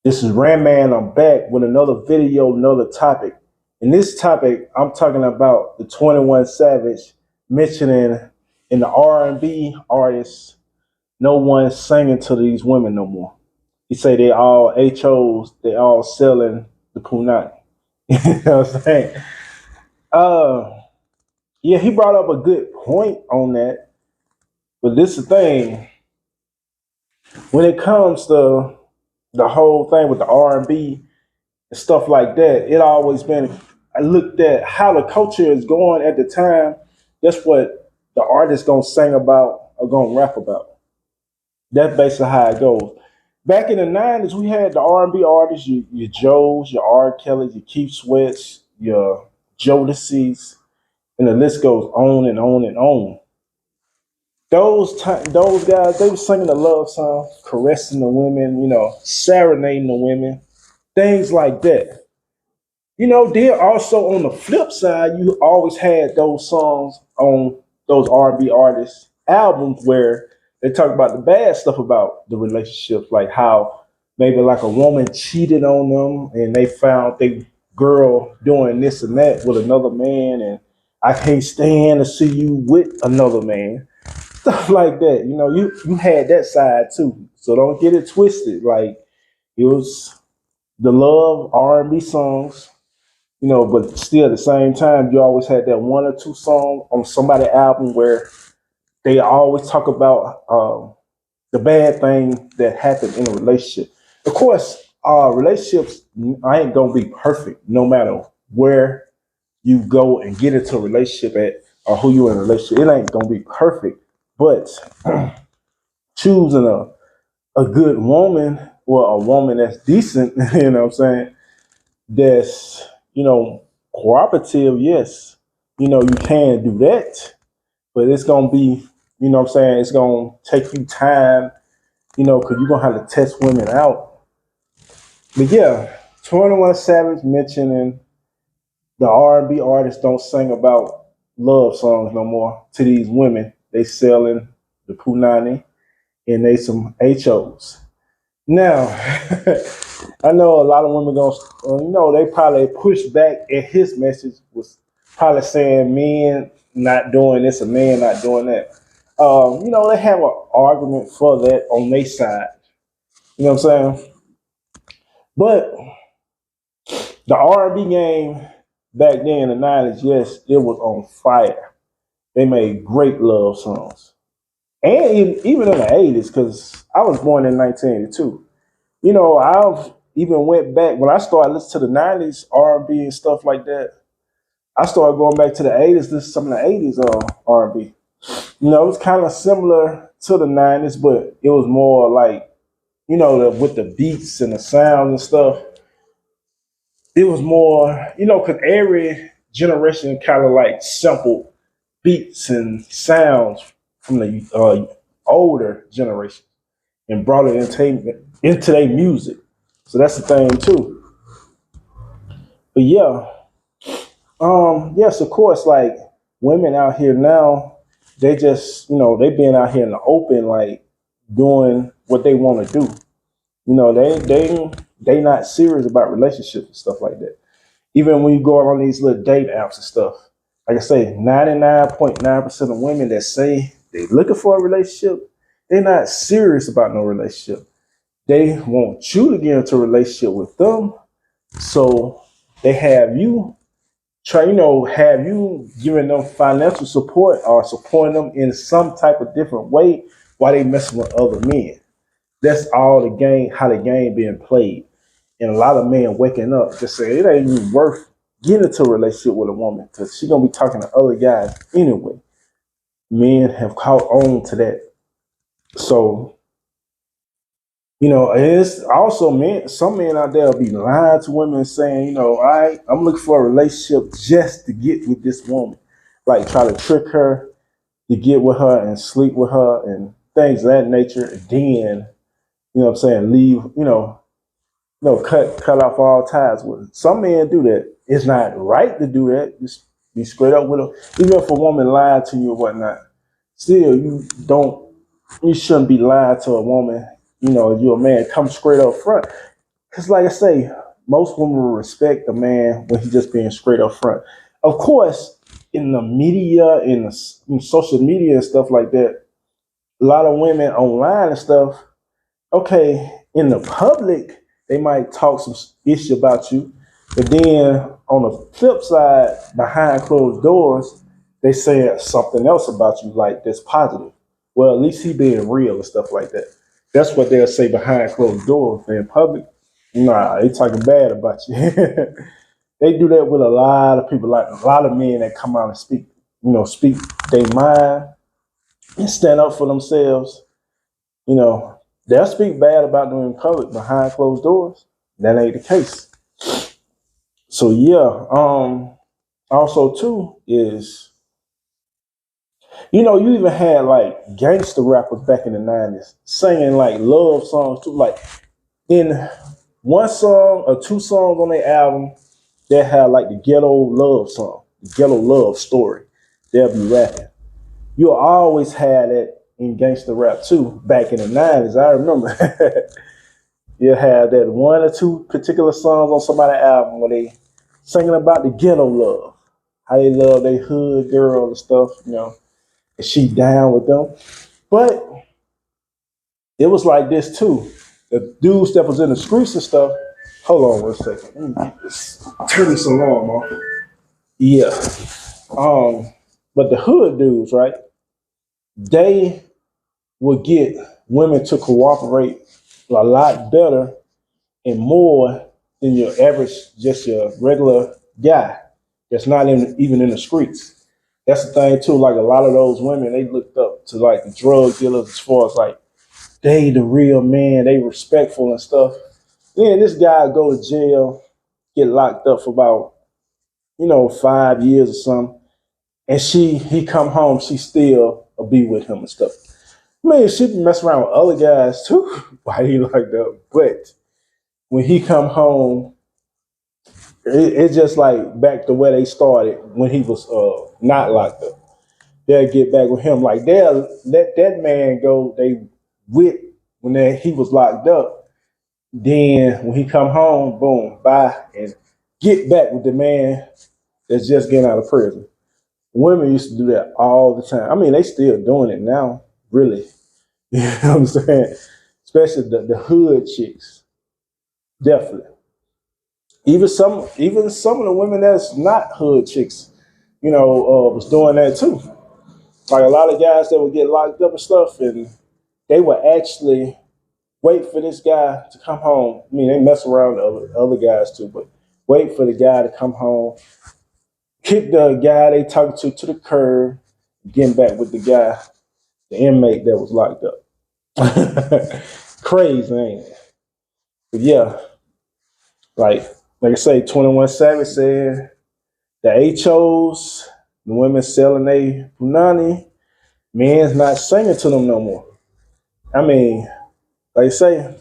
This is Ram Man. I'm back with another video, another topic. In this topic, I'm talking about the 21 Savage mentioning in the R&B artists, no one's singing to these women no more. He say they all HOs, they all selling the punani. You know what I'm saying? Uh, yeah, he brought up a good point on that. But this is the thing, when it comes to the whole thing with the R&B and stuff like that, it always been, I looked at how the culture is going at the time. That's what the artist gonna sing about or gonna rap about. That's basically how it goes. Back in the '90s, we had the R&B artists, your Joes, your R. Kellys, your Keith Sweats, your Jodeci's, and the list goes on and on and on. Those guys, they were singing the love song, caressing the women, serenading the women, things like that. Then also on the flip side, you always had those songs on those R&B artists albums where they talk about the bad stuff about the relationships, like how maybe like a woman cheated on them and they found they girl doing this and that with another man, and I can't stand to see you with another man, stuff like that. You had that side too, so don't get it twisted. Like it was the love R&B songs, but still at the same time, you always had that one or two songs on somebody's album where they always talk about the bad thing that happened in a relationship. Of course, relationships ain't gonna be perfect no matter where you go and get into a relationship at or who you in a relationship. It ain't gonna be perfect, but choosing a good woman or a woman that's decent, you know what I'm saying, that's, cooperative, yes, you can do that, but it's gonna be, what I'm saying, it's gonna take you time, because you're gonna have to test women out. But yeah, 21 Savage mentioning the R&B artists don't sing about love songs no more to these women. They selling the punani and they some HOs. Now, I know a lot of women gonna, they probably push back at his message was probably saying men not doing this and men not doing that. They have an argument for that on their side. You know what I'm saying? But the R&B game back then in the '90s, yes, it was on fire. They made great love songs, and even in the '80s, because I was born in 1982. I've even went back when I started listening to the '90s R&B and stuff like that. I started going back to the '80s, listen to some of the '80s R&B. It was kind of similar to the '90s, but it was more like, with the beats and the sounds and stuff. It was more, because every generation kind of like sampled beats and sounds from the older generation and brought it into their music. So that's the thing too. But yeah, yes, of course, like women out here now, they just, they being out here in the open, like doing what they want to do. They not serious about relationships and stuff like that. Even when you go on these little date apps and stuff, like I say, 99.9% of women that say they looking for a relationship, they're not serious about no relationship. They want you to get into a relationship with them, so they have you try, have you giving them financial support or supporting them in some type of different way while they messing with other men. That's all the game, how the game being played. And a lot of men waking up just saying it ain't even worth getting into a relationship with a woman because she's gonna be talking to other guys anyway. Men have caught on to that. So, and it's also men, some men out there will be lying to women saying, I'm looking for a relationship just to get with this woman. Like try to trick her to get with her and sleep with her and things of that nature. And then, leave, cut off all ties with her. Some men do that. It's not right to do that. Just be straight up with them. Even if a woman lied to you or whatnot, still you shouldn't be lying to a woman. If you're a man, come straight up front. Because, like I say, most women will respect a man when he's just being straight up front. Of course, in the media, in social media and stuff like that, a lot of women online and stuff, okay, in the public, they might talk some issue about you. But then on the flip side, behind closed doors, they say something else about you, like that's positive. Well, at least he being real and stuff like that. That's what they'll say behind closed doors. In public, nah, they talking bad about you. They do that with a lot of people, like a lot of men that come out and speak, speak their mind and stand up for themselves. You know, they'll speak bad about them in public behind closed doors. That ain't the case. So yeah, also too is, you even had like gangster rappers back in the 90s singing like love songs too. Like in one song or two songs on their album, they had like the ghetto love song, the ghetto love story. They'll be rapping. You always had it in gangster rap too back in the 90s. I remember. You have that one or two particular songs on somebody's album where they singing about the ghetto love, how they love their hood girl and stuff, and she down with them. But it was like this too. The dudes that was in the streets and stuff. Hold on one second. Let me get this. Turn this alarm off. Yeah. But the hood dudes, right? They would get women to cooperate a lot better and more than your average, just your regular guy that's not even in the streets. That's the thing too. Like a lot of those women, they looked up to like the drug dealers as far as like they the real man, they respectful and stuff. Then this guy go to jail, get locked up for about 5 years or something, and he come home, she still be with him and stuff. Man, she mess around with other guys too while he locked up, but when he come home, it's just like back to where they started when he was not locked up. They'll get back with him. Like they'll let that man go. They with when he was locked up. Then when he come home, boom, bye, and get back with the man that's just getting out of prison. Women used to do that all the time. I mean, they still doing it now, really. You know what I'm saying? Especially the hood chicks, definitely. Even some of the women that's not hood chicks, was doing that too. Like a lot of guys that would get locked up and stuff, and they would actually wait for this guy to come home. I mean, they mess around with other guys too, but wait for the guy to come home, kick the guy they talking to the curb, getting back with the guy, the inmate that was locked up. Crazy, ain't it? But yeah, like like I say, 21 Savage said the HOs, the women selling they punani, men's not singing to them no more. I mean, like I say,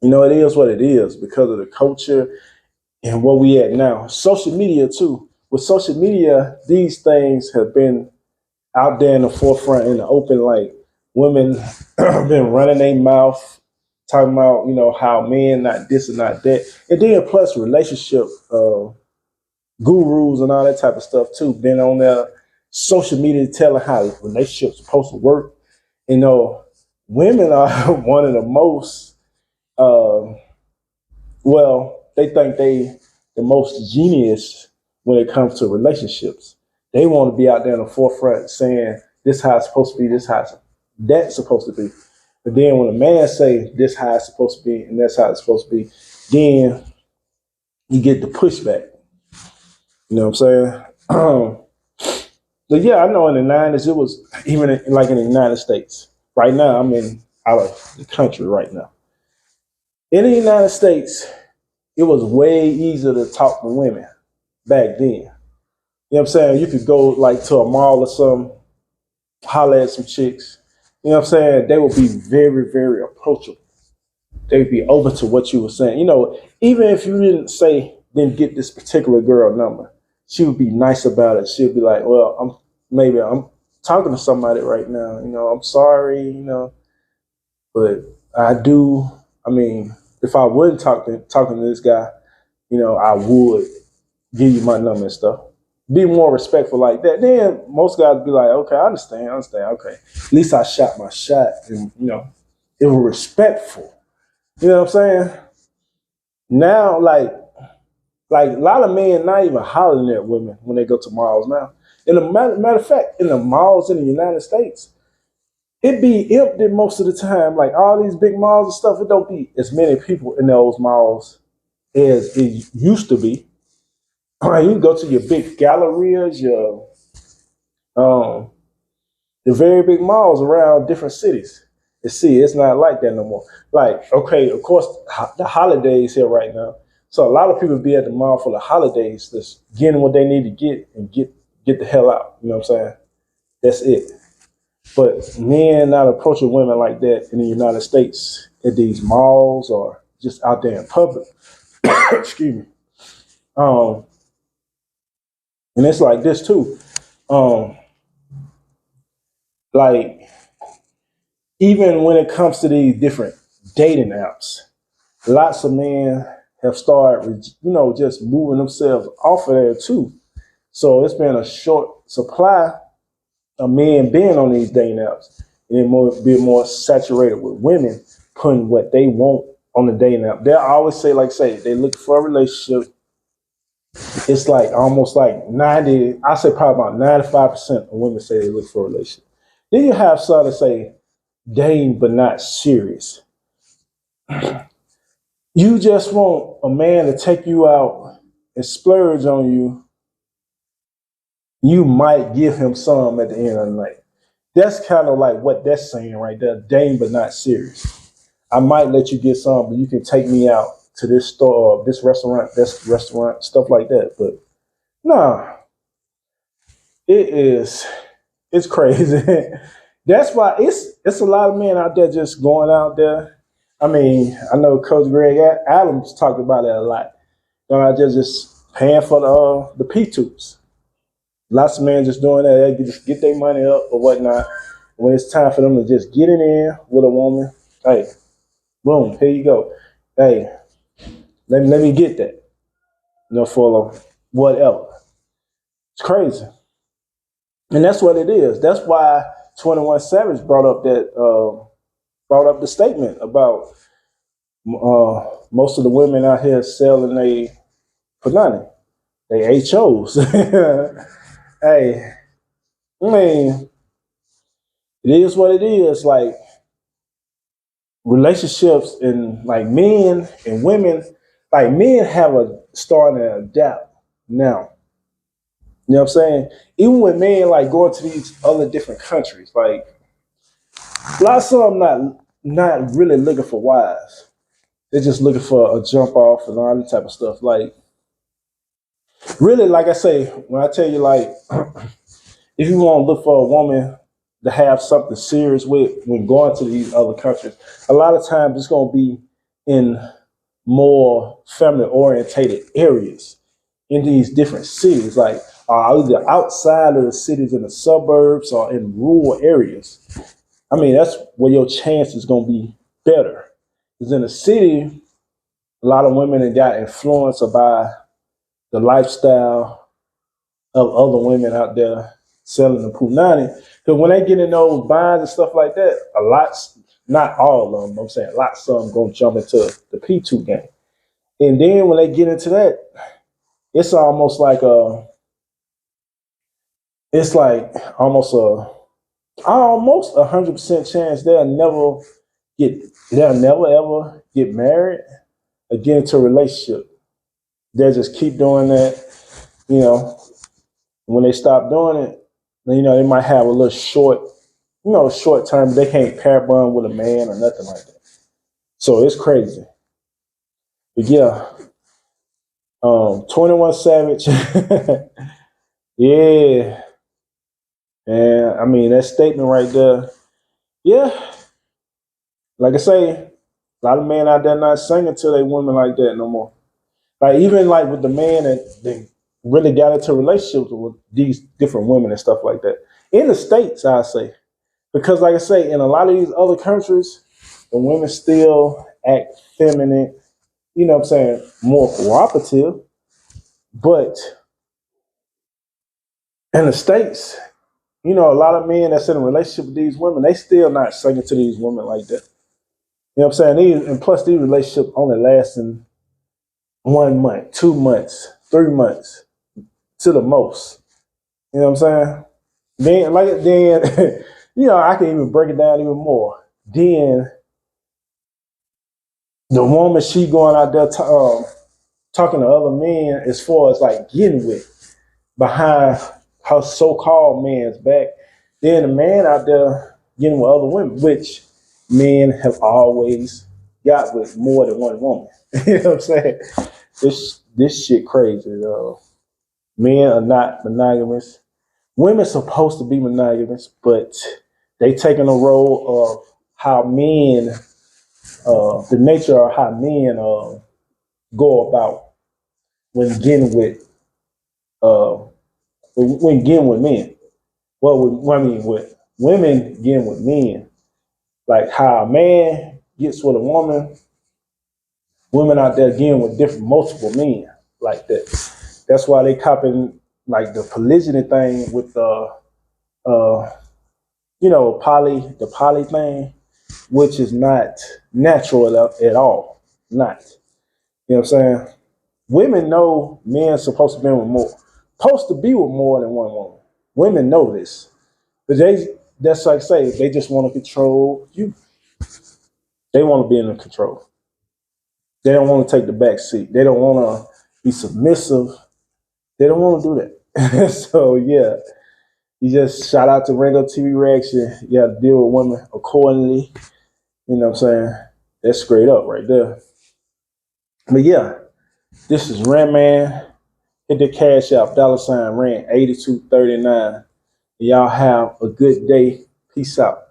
it is what it is because of the culture and where we at now. Social media too. With social media, these things have been out there in the forefront in the open. Like women been running their mouth, talking about how men not this and not that, and then plus relationship gurus and all that type of stuff too. Been on their social media telling how relationships supposed to work. You know, women are one of the most uh, they think they the most genius when it comes to relationships. They want to be out there in the forefront saying this how it's supposed to be, this how that's supposed to be. But then when a man say this how it's supposed to be and that's how it's supposed to be, then you get the pushback. You know what I'm saying? But yeah, I know in the 90s it was even like in the United States. Right now, I'm in out of the country right now. In the United States, it was way easier to talk to women back then. You know what I'm saying? You could go like to a mall or something, holler at some chicks. You know what I'm saying? They would be very, very approachable. They'd be open to what you were saying. Even if you didn't get this particular girl number, she would be nice about it. She'd be like, well, I'm talking to somebody right now. I'm sorry, but I do. I mean, if I wouldn't talking to this guy, I would give you my number and stuff. Be more respectful like that. Then most guys be like, okay, I understand. Okay, at least I shot my shot, and it was respectful. You know what I'm saying? Now, like a lot of men not even hollering at women when they go to malls now. In a matter of fact, in the malls in the United States, it be empty most of the time. Like all these big malls and stuff, it don't be as many people in those malls as it used to be. All right, you can go to your big gallerias, your um, the very big malls around different cities. And see, it's not like that no more. Like, okay, of course, the holidays here right now. So a lot of people be at the mall for the holidays, just getting what they need to get and get the hell out. You know what I'm saying? That's it. But men not approaching women like that in the United States at these malls or just out there in public. Excuse me. Um, and it's like this too. Um, like even when it comes to these different dating apps, lots of men have started, just moving themselves off of there too. So it's been a short supply of men being on these dating apps and being more saturated with women putting what they want on the dating app. They always say, they look for a relationship. It's like almost like 90, I say probably about 95% of women say they look for a relationship. Then you have some that say dating but not serious. You just want a man to take you out and splurge on you. You might give him some at the end of the night. That's kind of like what that's saying right there. Dating but not serious. I might let you get some, but you can take me out to this store, this restaurant, stuff like that. But nah, it's crazy. That's why it's a lot of men out there just going out there. I mean, I know Coach Greg Adams talked about it a lot. Going out there just paying for the P2s. Lots of men just doing that. They just get their money up or whatnot. When it's time for them to just get it in with a woman, hey, boom, here you go. Hey, let me get that. For whatever. It's crazy. And that's what it is. That's why 21 Savage brought up the statement about most of the women out here selling they punani, they HOs. Hey, I mean, it is what it is. Like relationships and like men and women, like men have a starting to adapt now. You know what I'm saying? Even with men like going to these other different countries, like lots of them not really looking for wives. They're just looking for a jump off and all that type of stuff. Like really, like I say, when I tell you like if you want to look for a woman to have something serious with when going to these other countries, a lot of times it's going to be in more family orientated areas in these different cities, like either outside of the cities in the suburbs or in rural areas. I mean, that's where your chance is going to be better. Because in the city, a lot of women have got influenced by the lifestyle of other women out there selling the punani. Because when they get in those binds and stuff like that, a lot, not all of them, I'm saying lots of them going to jump into the P2 game. And then when they get into that, it's almost like it's like almost 100% chance they'll never ever get married or get into a relationship. They'll just keep doing that, you know. When they stop doing it, they might have a little short term, but they can't pair bond with a man or nothing like that. So it's crazy. But yeah, 21 Savage, yeah. And I mean that statement right there, yeah. Like I say, a lot of men out there not singing to their women like that no more. Like even like with the man that they really got into relationships with these different women and stuff like that. In the States, I say. Because like I say, in a lot of these other countries, the women still act feminine, you know what I'm saying, more cooperative. But in the States, you know, a lot of men that's in a relationship with these women, they still not singing to these women like that. You know what I'm saying? And plus, these relationships only lasting 1 month, 2 months, 3 months to the most. You know what I'm saying? Then, you know, I can even break it down even more. Then the woman, she going out there talking to other men as far as like getting with behind her so-called man's back. Then the man out there getting with other women, which men have always got with more than one woman. You know what I'm saying? This shit crazy. Men are not monogamous. Women supposed to be monogamous, but they taking a role of how men, the nature of how men go about when getting with uh, when getting with men. Well, I mean, with women getting with men, like how a man gets with a woman, women out there getting with different multiple men like that. That's why they copying like the polygyny thing with uh, you know, the poly thing, which is not natural at all. Not. You know what I'm saying? Women know men supposed to be with more, supposed to be with more than one woman. Women know this. But that's like say, they just want to control you. They want to be in control. They don't want to take the back seat. They don't want to be submissive. They don't want to do that. So yeah, you just shout out to Rango TV Reaction. You got to deal with women accordingly. You know what I'm saying? That's straight up right there. But yeah, this is Ran Man. Hit the cash out, $Ran 8239. Y'all have a good day. Peace out.